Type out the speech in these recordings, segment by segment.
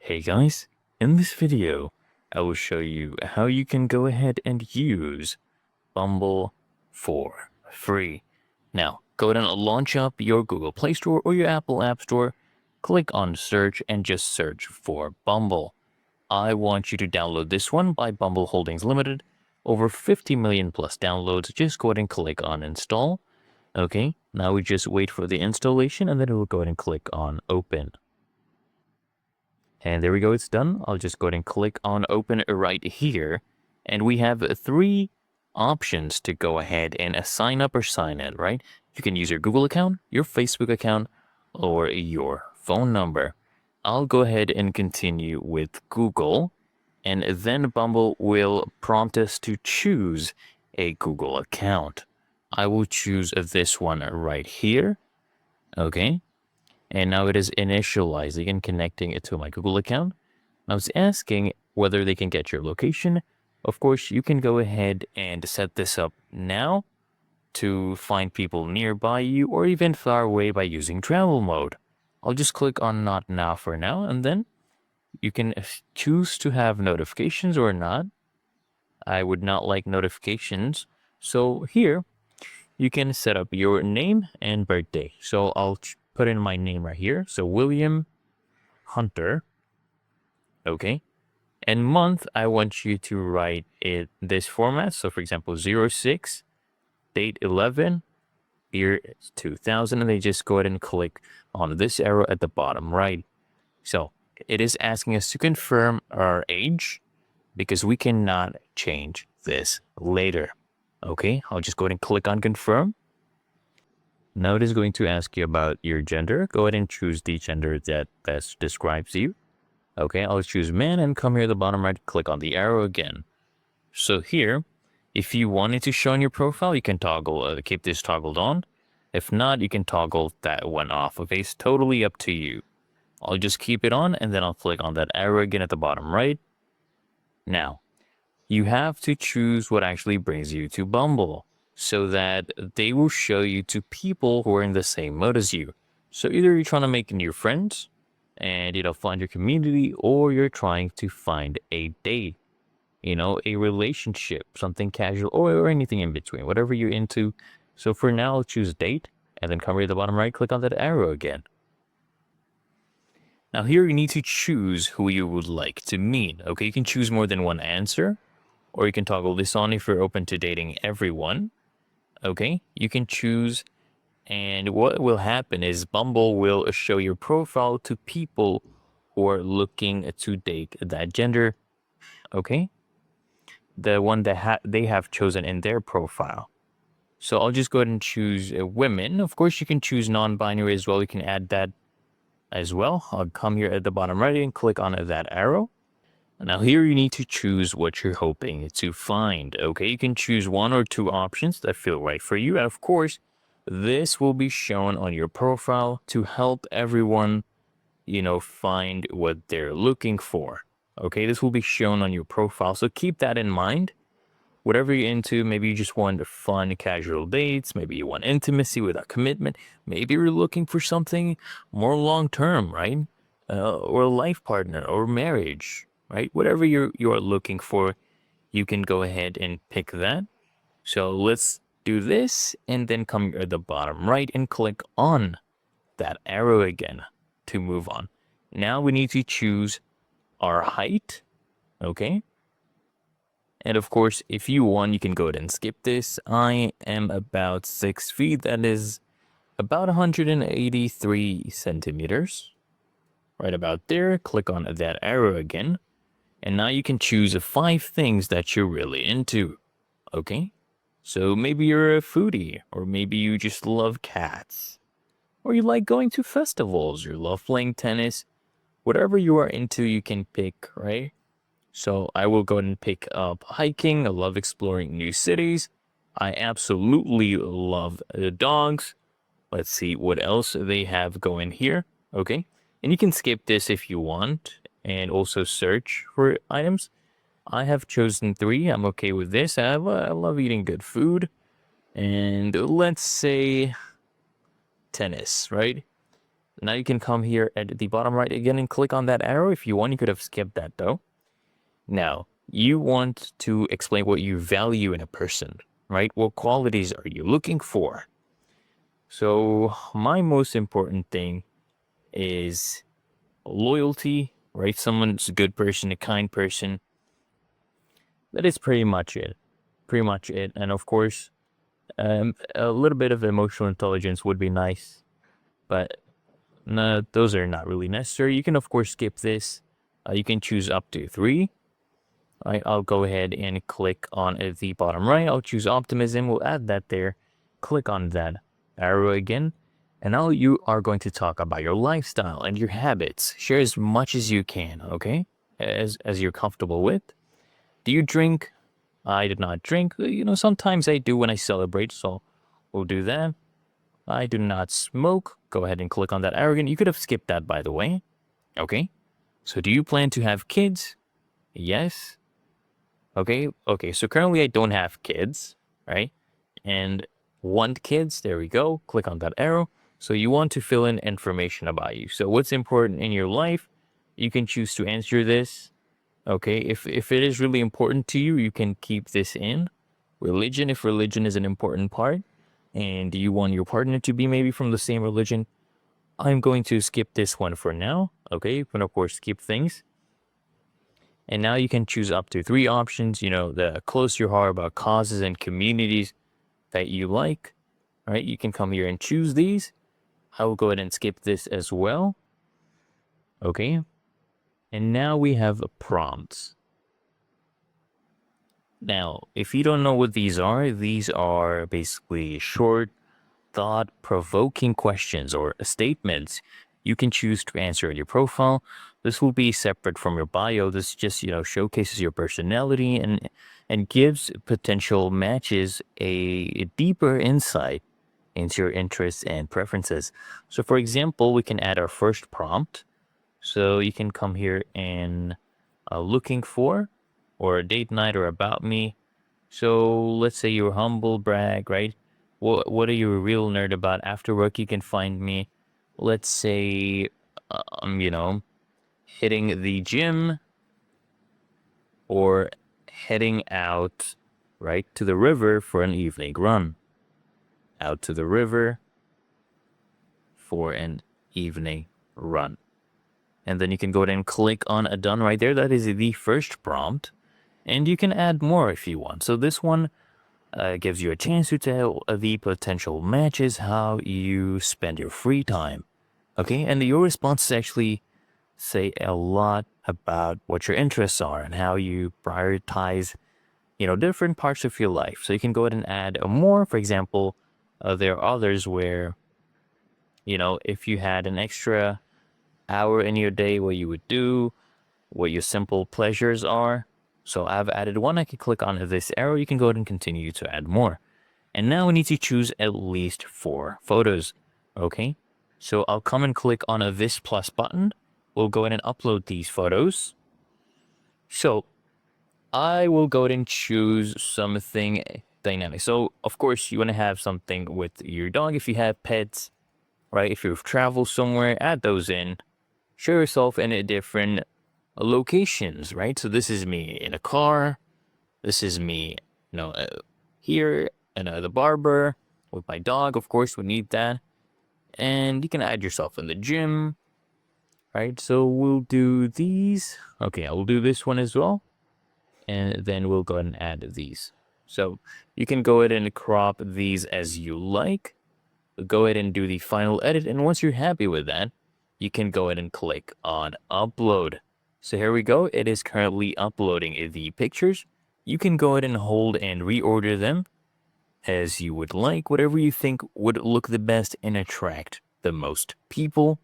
Hey guys, in this video, I will show you how you can go ahead and use Bumble for free. Now, go ahead and launch up your Google Play Store or your Apple App Store, click on search and just search for Bumble. I want you to download this one by Bumble Holdings Limited. Over 50 million plus downloads. Just go ahead and click on install. Okay, now we just wait for the installation and then we'll go ahead and click on open. And there we go, it's done. I'll just go ahead and click on open right here. And we have three options to go ahead and sign up or sign in, right? You can use your Google account, your Facebook account, or your phone number. I'll go ahead and continue with Google. And then Bumble will prompt us to choose a Google account. I will choose this one right here. Okay. And now it is initializing and connecting it to my Google account. Now it's asking whether they can get your location. Of course, you can go ahead and set this up now to find people nearby you or even far away by using travel mode. I'll just click on not now for now, and then you can choose to have notifications or not. I would not like notifications. So here, you can set up your name and birthday. So I'll put in my name right here. So William Hunter. Okay. And month, I want you to write it this format. So for example, 06, date 11, year 2000. And they just go ahead and click on this arrow at the bottom right. So it is asking us to confirm our age because we cannot change this later. Okay, I'll just go ahead and click on confirm. Now it is going to ask you about your gender. Go ahead and choose the gender that best describes you. Okay, I'll choose man and come here at the bottom right, click on the arrow again. So here, if you wanted to show on your profile, you can toggle, keep this toggled on. If not, you can toggle that one off. Okay, it's totally up to you. I'll just keep it on and then I'll click on that arrow again at the bottom right. Now, you have to choose what actually brings you to Bumble so that they will show you to people who are in the same mode as you. So either you're trying to make new friends and, find your community, or you're trying to find a date, a relationship, something casual or anything in between, whatever you're into. So for now, I'll choose date and then come right at the bottom right, click on that arrow again. Now here you need to choose who you would like to meet. Okay, you can choose more than one answer. Or you can toggle this on if you're open to dating everyone. Okay, you can choose. And what will happen is Bumble will show your profile to people who are looking to date that gender. Okay, the one that they have chosen in their profile. So I'll just go ahead and choose women. Of course, you can choose non-binary as well. You can add that as well. I'll come here at the bottom right and click on that arrow. Now here you need to choose what you're hoping to find, okay? You can choose one or two options that feel right for you. And of course, this will be shown on your profile to help everyone, find what they're looking for, okay? This will be shown on your profile, so keep that in mind. Whatever you're into, maybe you just want fun, casual dates. Maybe you want intimacy without commitment. Maybe you're looking for something more long-term, right? Or a life partner or marriage. Right? Whatever you are looking for, you can go ahead and pick that. So let's do this and then come at the bottom right and click on that arrow again to move on. Now we need to choose our height. Okay. And of course, if you want, you can go ahead and skip this. I am about 6 feet. That is about 183 centimeters. Right about there. Click on that arrow again. And now you can choose 5 things that you're really into, okay? So maybe you're a foodie, or maybe you just love cats, or you like going to festivals, you love playing tennis. Whatever you are into, you can pick, right? So I will go ahead and pick up hiking. I love exploring new cities. I absolutely love dogs. Let's see what else they have going here, okay? And you can skip this if you want. And also search for items. I have chosen 3. I'm okay with this. I love eating good food. And let's say tennis, right? Now you can come here at the bottom right again and click on that arrow. If you want, you could have skipped that though. Now, you want to explain what you value in a person, right? What qualities are you looking for? So, my most important thing is loyalty, right? Someone's a good person, a kind person. That is pretty much it. Pretty much it. And of course, a little bit of emotional intelligence would be nice, but no, those are not really necessary. You can, of course, skip this. You can choose up to 3. I'll go ahead and click on the bottom right. I'll choose optimism. We'll add that there. Click on that arrow again. And now you are going to talk about your lifestyle and your habits. Share as much as you can, okay? As you're comfortable with. Do you drink? I did not drink. Sometimes I do when I celebrate, so we'll do that. I do not smoke. Go ahead and click on that arrow again. You could have skipped that, by the way. Okay. So do you plan to have kids? Yes. Okay. So currently I don't have kids, right? And want kids. There we go. Click on that arrow. So you want to fill in information about you. So what's important in your life? You can choose to answer this. Okay. If it is really important to you, you can keep this in. Religion, if religion is an important part, and you want your partner to be maybe from the same religion, I'm going to skip this one for now. Okay, you can of course skip things. And now you can choose up to 3 options, the close to your heart about causes and communities that you like. All right, you can come here and choose these. I will go ahead and skip this as well. Okay, and now we have prompts. Now, if you don't know what these are basically short, thought-provoking questions or statements you can choose to answer in your profile. This will be separate from your bio. This just, showcases your personality and gives potential matches a deeper insight into your interests and preferences. So for example, we can add our first prompt. So you can come here and looking for or date night or about me. So let's say you're humble brag, right? What are you a real nerd about? After work, you can find me. Let's say, you know, hitting the gym or heading out, right, to the river for an evening run. Out to the river for an evening run. And then you can go ahead and click on a done right there. That is the first prompt. And you can add more if you want. So this one gives you a chance to tell the potential matches how you spend your free time. Okay, and your responses actually say a lot about what your interests are and how you prioritize, different parts of your life. So you can go ahead and add more. For example, there are others where, if you had an extra hour in your day, what you would do, what your simple pleasures are. So I've added one. I can click on this arrow. You can go ahead and continue to add more. And now we need to choose at least 4 photos. Okay. So I'll come and click on this plus button. We'll go ahead and upload these photos. So I will go ahead and choose something dynamic. So of course you want to have something with your dog if you have pets, right? If you've traveled somewhere, add those in. Show yourself in a different locations, right? So this is me in a car. This is me, here and the barber with my dog. Of course, we need that. And you can add yourself in the gym, right? So we'll do these. Okay, I will do this one as well. And then we'll go ahead and add these. So you can go ahead and crop these as you like. Go ahead and do the final edit. And once you're happy with that, you can go ahead and click on upload. So here we go. It is currently uploading the pictures. You can go ahead and hold and reorder them as you would like. Whatever you think would look the best and attract the most people,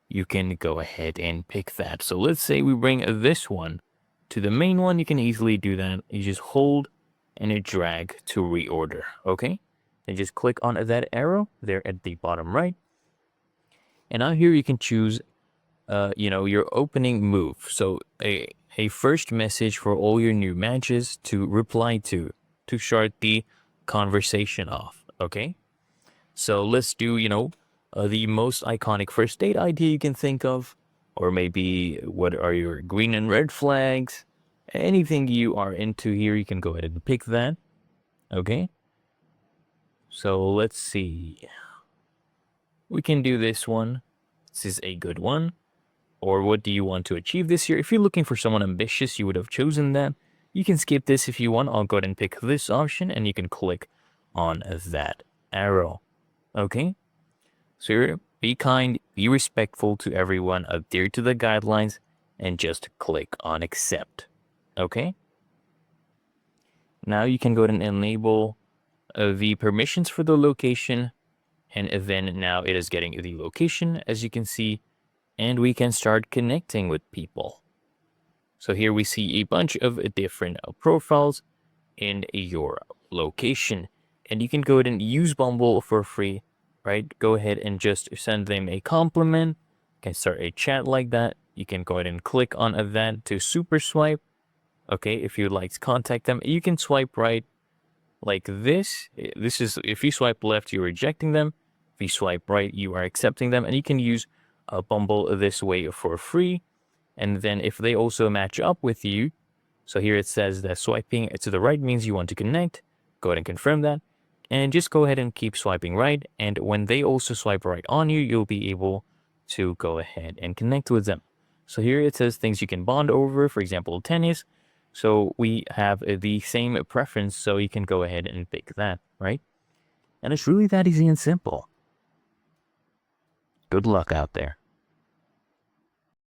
you can go ahead and pick that. So let's say we bring this one to the main one. You can easily do that. You just hold and you drag to reorder. Okay. And just click on that arrow there at the bottom right. And now here you can choose your opening move. So a first message for all your new matches to reply to start the conversation off. Okay. So let's do, the most iconic first date idea you can think of, or maybe what are your green and red flags. Anything you are into here, you can go ahead and pick that. Okay. So let's see. We can do this one. This is a good one. Or what do you want to achieve this year? If you're looking for someone ambitious, you would have chosen that. You can skip this if you want. I'll go ahead and pick this option and you can click on that arrow. Okay? So here, be kind, be respectful to everyone, adhere to the guidelines, and just click on accept. Okay? Now you can go ahead and enable the permissions for the location, and then now it is getting the location, as you can see, and we can start connecting with people. So here we see a bunch of different profiles in your location, and you can go ahead and use Bumble for free, right? Go ahead and just send them a compliment. You can start a chat like that. You can go ahead and click on that to super swipe. Okay, if you'd like to contact them, you can swipe right like this. This is, if you swipe left, you're rejecting them. If you swipe right, you are accepting them, and you can use Bumble this way for free. And then if they also match up with you, so here it says that swiping to the right means you want to connect. Go ahead and confirm that. And just go ahead and keep swiping right. And when they also swipe right on you, you'll be able to go ahead and connect with them. So here it says things you can bond over, for example, tennis. So we have the same preference, so you can go ahead and pick that, right? And it's really that easy and simple. Good luck out there.